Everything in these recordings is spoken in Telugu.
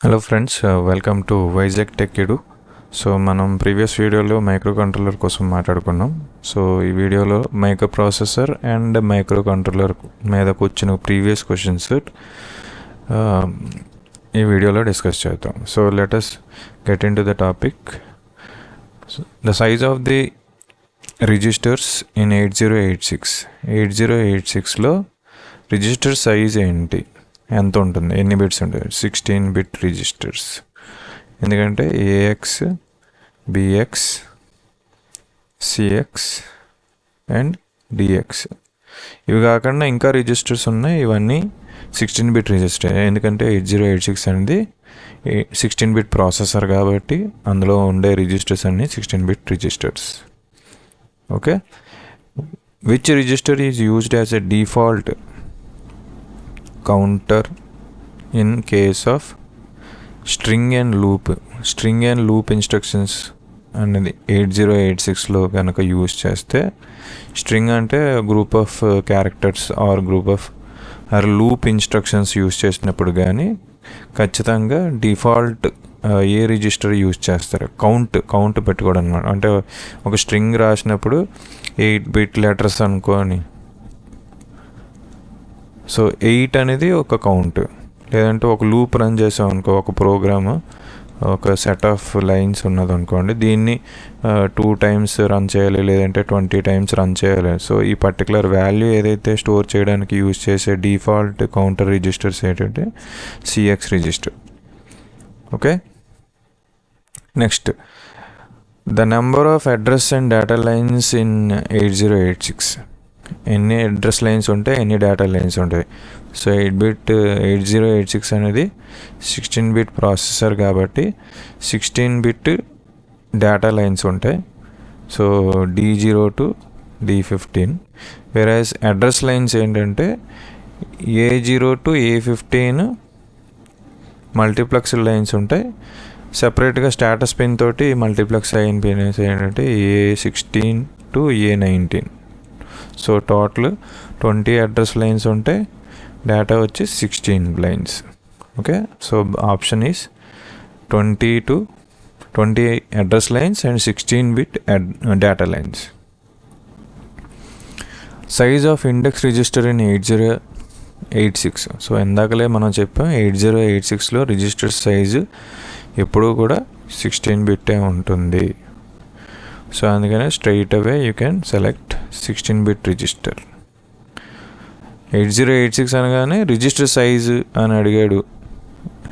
Hello friends, welcome to Vizag tech edu. So మనం ప్రీవియస్ వీడియోలో మైక్రో కంట్రోలర్ కోసం మాట్లాడుకున్నాం. సో ఈ వీడియోలో micro processor and micro controller మీద కూర్చున్న ప్రీవియస్ క్వశ్చన్స్ ఈ వీడియోలో డిస్కస్ చేద్దాం. So let us get in to the topic. The size of the registers in 8086లో రిజిస్టర్ సైజ్ ఏంటి, ఎంత ఉంటుంది, ఎన్ని బిట్స్ ఉంటుంది? 16 బిట్ రిజిస్టర్స్. ఎందుకంటే AX, BX, CX and DX ఇవి కాకుండా ఇంకా రిజిస్టర్స్ ఉన్నాయి. ఇవన్నీ 16 బిట్ రిజిస్టర్. ఎందుకంటే 8086 అనేది 16 బిట్ ప్రాసెసర్ కాబట్టి అందులో ఉండే రిజిస్టర్స్ అన్నీ 16 bit registers. Okay, which register is used as a default counter in case of string and loop instructions అనేది 8086లో కనుక యూజ్ చేస్తే, స్ట్రింగ్ అంటే group of characters or loop instructions use చేసినప్పుడు కానీ ఖచ్చితంగా డిఫాల్ట్ ఏ రిజిస్టర్ యూజ్ చేస్తారు? కౌంట్ పెట్టుకోవడం అనమాట. అంటే ఒక స్ట్రింగ్ రాసినప్పుడు 8 బిట్ లెటర్స్ అనుకోని, సో 8 అనేది ఒక కౌంట్. లేదంటే ఒక లూప్ రన్ చేసాం అనుకో, ఒక ప్రోగ్రామ్, ఒక సెట్ ఆఫ్ లైన్స్ ఉన్నది అనుకోండి, దీన్ని 2 times రన్ చేయాలి, లేదంటే 20 times రన్ చేయాలి. సో ఈ పర్టికులర్ వాల్యూ ఏదైతే స్టోర్ చేయడానికి యూజ్ చేసే డిఫాల్ట్ కౌంటర్ రిజిస్టర్స్ ఏంటంటే CX register. Okay, next, the number of address and data lines in 8086. ఎన్ని అడ్రస్ లైన్స్ ఉంటాయి, ఎన్ని డేటా లైన్స్ ఉంటాయి? సో 8086 అనేది 16 బిట్ ప్రాసెసర్ కాబట్టి 16 బిట్ డేటా లైన్స్ ఉంటాయి. So D0 to D15. Whereas address lines ఏంటంటే A0 to A15 multiplex lines ఉంటాయి. సెపరేట్గా స్టేటస్ పిన్ తోటి మల్టీప్లెక్స్ అయిన పిన్స్ ఏంటంటే A16 to A19. So total 20 address lines ఉంటాయి, డేటా వచ్చి 16 lines. Okay, so option is 20 address lines and 16 bit data lines. Size of index register in 8086. So ఇందాకలే మనం చెప్పాం 8086లో రిజిస్టర్ సైజు ఎప్పుడూ కూడా 16 బిట్టే ఉంటుంది. సో అందుకనే straight away you can select 16 bit register. 8086 అనగానే రిజిస్టర్ సైజు అని అడిగాడు,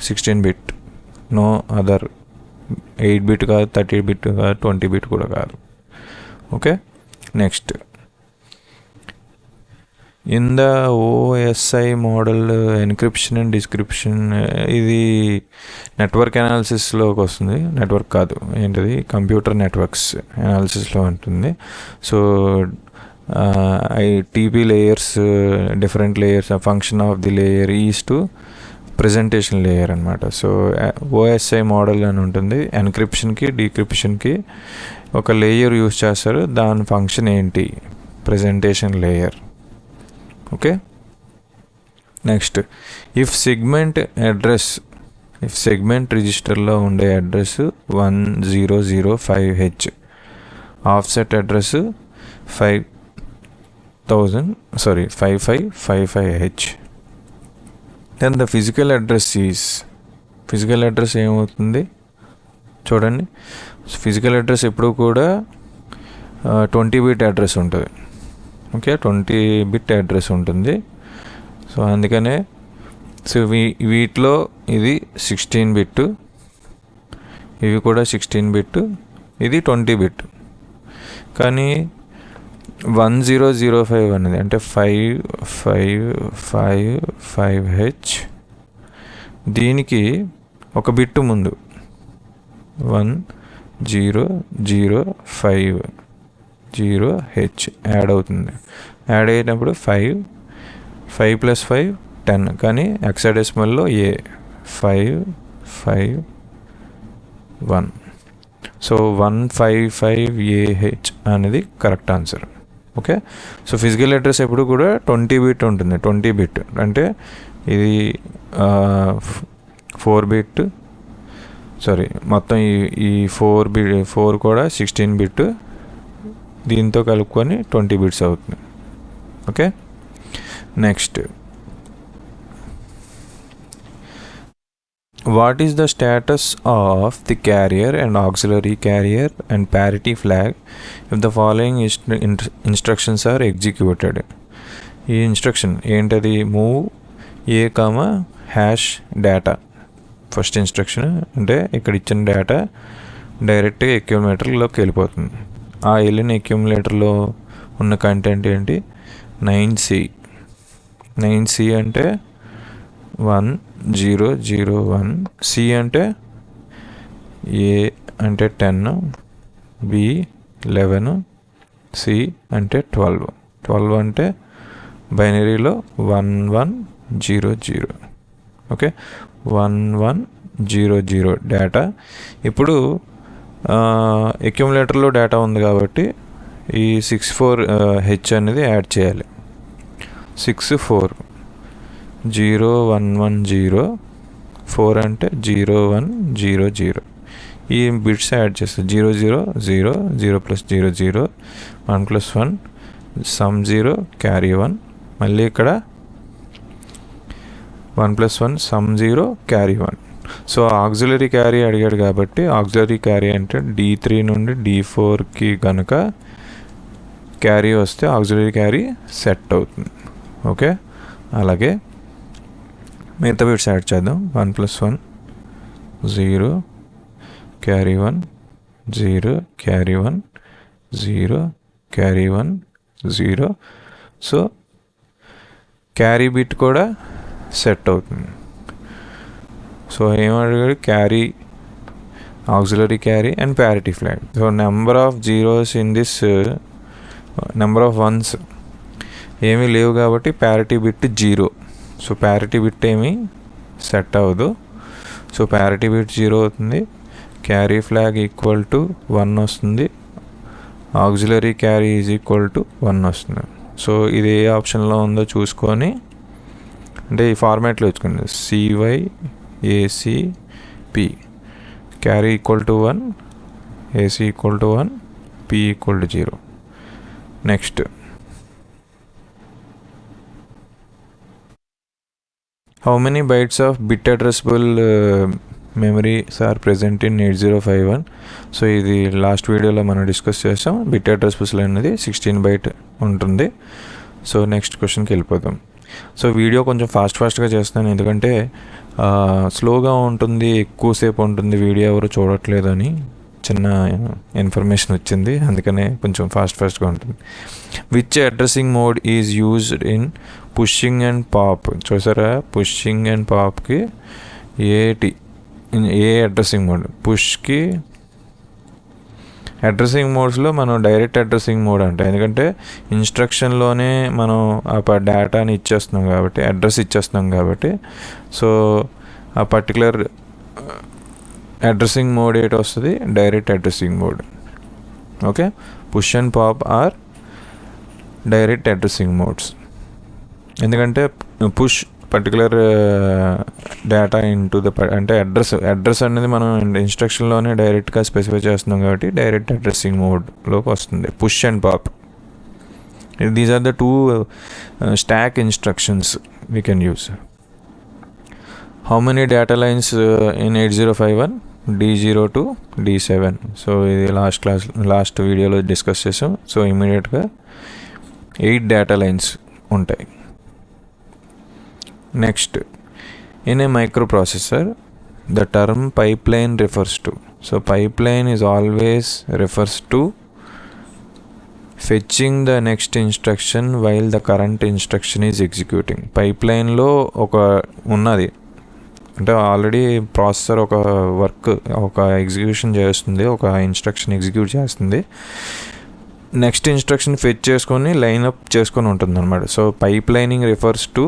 16 బిట్, నో అదర్. 8 బిట్ కాదు, 30 బిట్ కాదు, 20 బిట్ కూడా కాదు. Okay, next, in the OSI model encryption and description, ఇది నెట్వర్క్ అనాలిసిస్లోకి వస్తుంది. నెట్వర్క్ కాదు, ఏంటిది, కంప్యూటర్ నెట్వర్క్స్ అనాలిసిస్లో ఉంటుంది. So TP layers, different layers, function of the layer is to presentation layer అనమాట. సో OSI మోడల్ అని ఉంటుంది. ఎన్క్రిప్షన్కి డీక్రిప్షన్కి ఒక లేయర్ యూజ్ చేస్తారు, దాని ఫంక్షన్ ఏంటి? Presentation layer. Okay, next, if segment రిజిస్టర్లో ఉండే address 1005H, offset address 5555H, then the physical address ఏమవుతుంది చూడండి. ఫిజికల్ అడ్రస్ ఎప్పుడు కూడా 20 బిట్ అడ్రస్ ఉంటుంది. ఓకే, 20 బిట్ అడ్రస్ ఉంటుంది. సో అందుకనే సో వీటిలో ఇది 16 బిట్, ఇవి కూడా 16 బిట్, ఇది 20 బిట్. కానీ 1005 అనేది అంటే 5555H, దీనికి ఒక బిట్ ముందు 1005H యాడ్ అవుతుంది. యాడ్ అయినప్పుడు 5 + 5 10, కానీ హెక్సాడెసిమల్లో 551. సో 155AH అనేది correct answer. Okay, so physical address ఎప్పుడు కూడా 20 బిట్ ఉంటుంది. 20 బిట్ అంటే ఇది 4 బిట్ సారీ మొత్తం ఈ 4 కూడా 16 బిట్, దీంతో కలుపుకొని 20 బిట్స్ అవుతుంది. Okay, next what is the status of the carrier and auxiliary carrier and parity flag if the following instructions are executed. ఈ ఇన్స్ట్రక్షన్ ఏంటది? Move A comma hash data. First instruction అంటే ఇక్కడ ఇచ్చిన డేటా డైరెక్ట్గా అక్యూములేటర్లోకి వెళ్ళిపోతుంది. ఆ వెళ్ళిన అక్యూములేటర్లో ఉన్న కంటెంట్ ఏంటి? 9C అంటే 1001, C అంటే A అంటే 10, B 11, C అంటే 12 అంటే బైనరీలో 1100. Okay, 1100 data. ఇప్పుడు అక్యూములేటర్లో డేటా ఉంది కాబట్టి ఈ 64H అనేది యాడ్ చేయాలి. 640110, 4 అంటే 0100. ఈ బిట్స్ యాడ్ చేస్తారు. 000, 0 + 00, 1 + 1 సమ్ 0 క్యారీ 1. మళ్ళీ ఇక్కడ 1 + 1 sum 0 carry 1. So auxiliary carry అడిగాడు కాబట్టి ఆక్సిలరీ క్యారీ అంటే D3 నుండి D4కి కనుక క్యారీ వస్తే ఆక్సిలరీ క్యారీ సెట్ అవుతుంది. ఓకే, అలాగే మిగతా బిట్స్ యాడ్ చేద్దాం. 1 + 1 0 carry 1, 0 carry 1, 0 carry 1, 0. So carry bit కూడా సెట్ అవుతుంది. సో ఏమడిగాడు? Carry, auxiliary carry and parity flag. So number of zeros in this, number of ones ఏమీ లేవు కాబట్టి parity bit 0. So parity bit ఏమీ సెట్ అవ్వదు. సో ప్యారిటీ బిట్ 0 అవుతుంది. క్యారీ ఫ్లాగ్ ఈక్వల్ టు 1 వస్తుంది. Auxiliary carry is equal to 1 వస్తుంది. సో ఇది ఏ ఆప్షన్లో ఉందో చూసుకొని, అంటే ఈ ఫార్మాట్లో వచ్చుకోండి. CYACP, carry equal to 1, AC equal to 1, P equal to 0. Next how many bytes of bit addressable memories are present in 8051? So ఇది లాస్ట్ వీడియోలో మనం డిస్కస్ చేసాం. బిట్ అడ్రస్బుల్ అనేది 16 బైట్ ఉంటుంది. సో నెక్స్ట్ క్వశ్చన్కి వెళ్ళిపోతాం. సో వీడియో కొంచెం ఫాస్ట్గా చేస్తున్నాను, ఎందుకంటే స్లోగా ఉంటుంది, ఎక్కువసేపు ఉంటుంది, వీడియో ఎవరు చూడట్లేదు అని చిన్న ఇన్ఫర్మేషన్ వచ్చింది, అందుకనే కొంచెం ఫాస్ట్గా ఉంటుంది. Which addressing mode is used in pushing and pop? చూసారా, పుషింగ్ అండ్ పాప్కి ఏ అడ్రసింగ్ మోడ్? పుష్కి అడ్రసింగ్ మోడ్స్లో మనం డైరెక్ట్ అడ్రసింగ్ మోడ్ అంటాం, ఎందుకంటే ఇన్స్ట్రక్షన్లోనే మనం ఆ డేటాని ఇచ్చేస్తున్నాం కాబట్టి, అడ్రస్ ఇచ్చేస్తున్నాం కాబట్టి. సో ఆ పర్టికులర్ అడ్రసింగ్ మోడ్ ఏంటి వస్తుంది? Direct addressing mode. Okay, push and pop are direct addressing modes. ఎందుకంటే push particular data into the, అంటే అడ్రస్ అనేది మనం ఇన్స్ట్రక్షన్లోనే డైరెక్ట్గా స్పెసిఫై చేస్తున్నాం కాబట్టి డైరెక్ట్ అడ్రసింగ్ మోడ్లోకి వస్తుంది push and pop. These are the 2 stack instructions we can use. How many data lines in 8051? D0 to D7. So ఇది లాస్ట్ వీడియోలో డిస్కస్ చేసాం. సో ఇమీడియట్గా 8 డేటా లైన్స్ ఉంటాయి. Next, in a micro processor the term pipeline refers to. So pipeline is always refers to fetching the next instruction while the current instruction is executing. పైప్లైన్లో ఒక ఉన్నది అంటే ఆల్రెడీ ప్రాసెసర్ ఒక ఎగ్జిక్యూషన్ చేస్తుంది, ఒక ఇన్స్ట్రక్షన్ ఎగ్జిక్యూట్ చేస్తుంది, నెక్స్ట్ ఇన్స్ట్రక్షన్ ఫెచ్ చేసుకొని లైన్అప్ చేసుకొని ఉంటుంది అనమాట. So pipelining refers to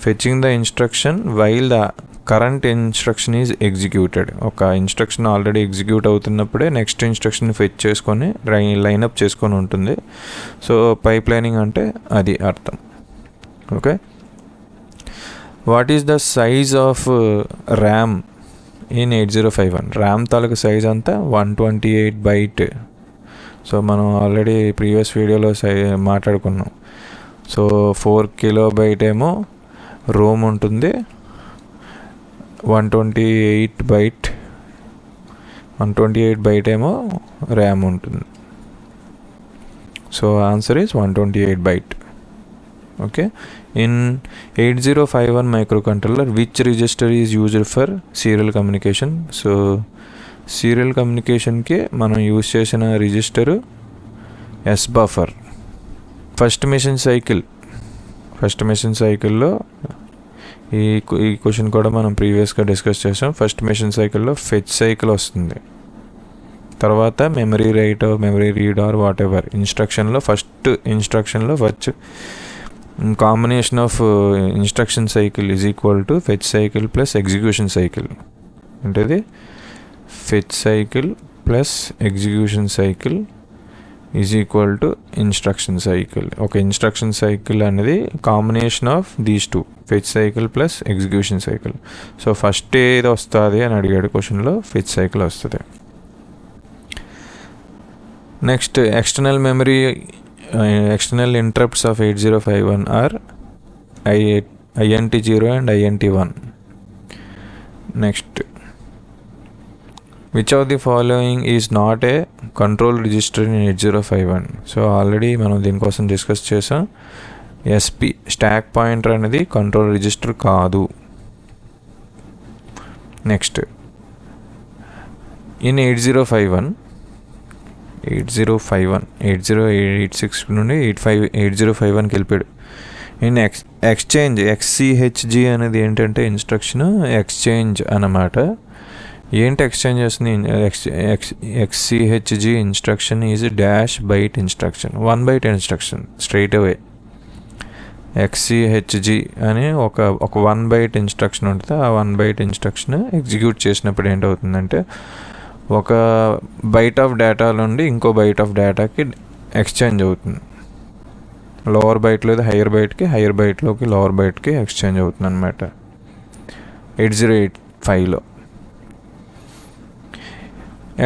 fetching the instruction while the current instruction is executed. ఒక ఇన్స్ట్రక్షన్ ఆల్రెడీ ఎగ్జిక్యూట్ అవుతున్నప్పుడే నెక్స్ట్ ఇన్స్ట్రక్షన్ ఫెచ్ చేసుకొని లైన్అప్ చేసుకొని ఉంటుంది. సో పైప్లైనింగ్ అంటే అది అర్థం. Okay, what is the size of RAM in 8051. RAM తాలూకు సైజ్ అంతా 128 బైట్. సో మనం ఆల్రెడీ ప్రీవియస్ వీడియోలో మాట్లాడుకున్నాం. సో 4 KB ఏమో రోమ్ ఉంటుంది, 128 బైట్ ఏమో ర్యామ్ ఉంటుంది. So answer is 128 byte. Okay. In 8051 microcontroller which register is used for serial communication? So serial కమ్యూనికేషన్కి మనం యూజ్ చేసిన register S buffer. First machine సైకిల్లో ఈ క్వశ్చన్ కూడా మనం ప్రీవియస్గా డిస్కస్ చేసాం. ఫస్ట్ మెషిన్ సైకిల్లో ఫెచ్ సైకిల్ వస్తుంది, తర్వాత memory write, memory read or whatever ఇన్స్ట్రక్షన్లో first combination of instruction cycle is equal to fetch cycle plus execution cycle. అంటే fetch cycle plus execution cycle is equal to instruction cycle. ఒక ఇన్స్ట్రక్షన్ సైకిల్ అనేది combination of these two, fetch cycle plus execution cycle. So first ఏది వస్తుంది అని అడిగాడు క్వశ్చన్లో, ఫెచ్ సైకిల్ వస్తుంది. Next external interrupts of 8051 are INT0 and INT1. Next, which of the following is not a control register in 8051? So already మనం దీనికోసం డిస్కస్ చేసాం. ఎస్పి స్టాక్ పాయింటర్ అనేది కంట్రోల్ రిజిస్టర్ కాదు. నెక్స్ట్, ఇన్ 8086 నుండి 8051కి వెళ్ళిపోయాడు. ఇన్ ఎక్స్చేంజ్ XCHG అనేది ఏంటంటే ఇన్స్ట్రక్షన్ ఎక్స్చేంజ్ అన్నమాట. ఏంటి ఎక్స్చేంజ్ చేస్తుంది? XCHG instruction is dash byte instruction, 1 byte instruction straight away. XCHG అని ఒక 1 బైట్ ఇన్స్ట్రక్షన్ ఉంటుంది. ఆ 1 బైట్ ఇన్స్ట్రక్షన్ ఎగ్జిక్యూట్ చేసినప్పుడు ఏంటవుతుందంటే ఒక బైట్ ఆఫ్ డేటా నుండి ఇంకో బైట్ ఆఫ్ డేటాకి ఎక్స్చేంజ్ అవుతుంది. లోవర్ బైట్ లేదా హయ్యర్ బైట్కి, హయ్యర్ బైట్లోకి లోవర్ బైట్కి ఎక్స్చేంజ్ అవుతుంది అనమాట 8085లో.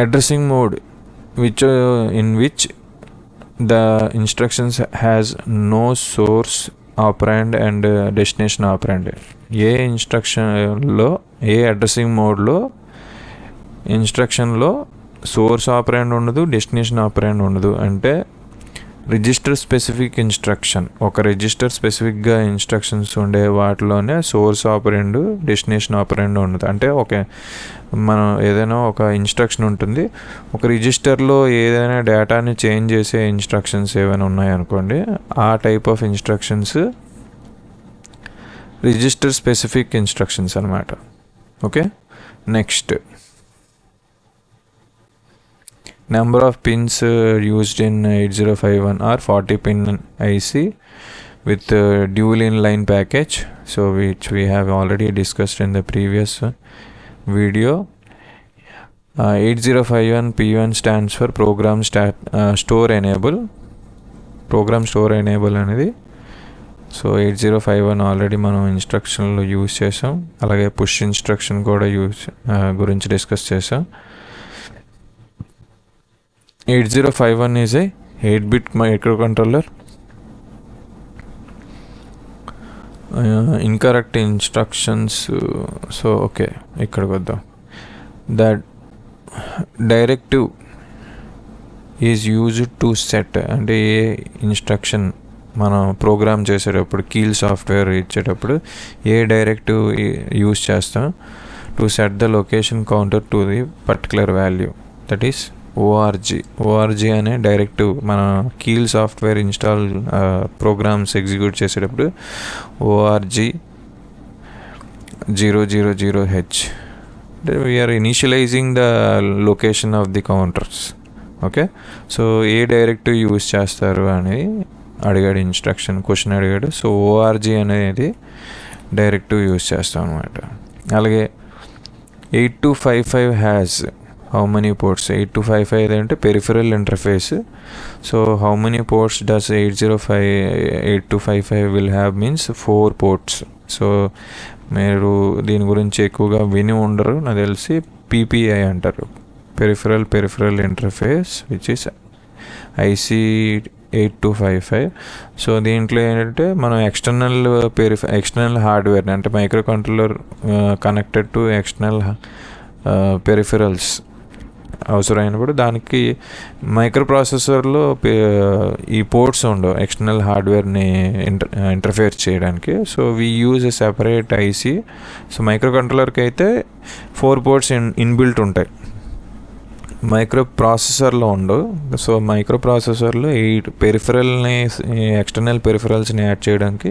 Addressing mode in which the instructions has no source operand and destination operand. ఏ ఇన్స్ట్రక్షన్లో, ఏ అడ్రసింగ్ మోడ్లో ఇన్స్ట్రక్షన్లో సోర్స్ ఆపరాండ్ ఉండదు, డెస్టినేషన్ ఆపరాండ్ ఉండదు. అంటే రిజిస్టర్ స్పెసిఫిక్ ఇన్స్ట్రక్షన్, ఒక రిజిస్టర్ స్పెసిఫిక్గా ఇన్స్ట్రక్షన్స్ ఉండే వాటిలోనే సోర్స్ ఆపరాండ్, డెస్టినేషన్ ఆపరాండ్ ఉండదు. అంటే మనం ఏదైనా ఒక ఇన్స్ట్రక్షన్ ఉంటుంది, ఒక రిజిస్టర్లో ఏదైనా డేటాని చేంజ్ చేసే ఇన్స్ట్రక్షన్స్ ఏమైనా ఉన్నాయనుకోండి, ఆ type of instructions register specific instructions అనమాట. Okay. Next, number of pins used in 8051 are 40 pin IC with dual inline package, so which we have already discussed in the previous video. 8051 P1 stands for program store enable. Program store enable అనేది సో 8051 ఆల్రెడీ మనం ఇన్స్ట్రక్షన్లో యూజ్ చేసాం. అలాగే పుష్ ఇన్స్ట్రక్షన్ కూడా గురించి డిస్కస్ చేసాం. 8051 is a 8-bit microcontroller. Incorrect instructions. So okay, ikkadiki vaddam. That directive is used to set, అంటే ఏ ఇన్స్ట్రక్షన్ మనం ప్రోగ్రామ్ చేసేటప్పుడు, కీల్ సాఫ్ట్వేర్ ఇచ్చేటప్పుడు ఏ డైరెక్టివ్ యూజ్ చేస్తాం? To set the location counter to the particular value, that is ORG అనే డైరెక్టివ్ మన Keil software install programs execute చేసేటప్పుడు ORG 000H we're initialising the location of the counters. Okay. So ఏ డైరెక్టివ్ యూజ్ చేస్తారు అని అడిగాడు, క్వశ్చన్ అడిగాడు. సో ఓఆర్జీ అనేది డైరెక్టివ్ యూజ్ చేస్తాం అనమాట. అలాగే 8255 హ్యాస్ how many ports? 8255 అంటే peripheral interface. So how many ports does 8255 will have means 4 ports. So మీరు దీని గురించి ఎక్కువగా విని ఉండరు, నాకు తెలిసి పీపీఐ అంటారు, peripheral interface, which is IC8255. So దీంట్లో ఏంటంటే మనం ఎక్స్టర్నల్ హార్డ్వేర్ని, అంటే micro controller connected to external peripherals అవసరమైనప్పుడు దానికి మైక్రో ప్రాసెసర్లో ఈ పోర్ట్స్ ఉండవు ఎక్స్టర్నల్ హార్డ్వేర్ని ఇంటర్ఫేస్ చేయడానికి. So we use a separate IC. So micro కంట్రోలర్కి అయితే 4 పోర్ట్స్ ఇన్బిల్ట్ ఉంటాయి, మైక్రో ప్రాసెసర్లో ఉండవు. సో మైక్రో ప్రాసెసర్లో ఎక్స్టర్నల్ పెరిఫరల్స్ని యాడ్ చేయడానికి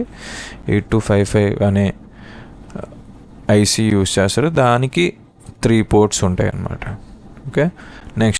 8255 అనే ఐసీ యూజ్ చేస్తారు. దానికి 3 పోర్ట్స్ ఉంటాయి అన్నమాట. Okay, next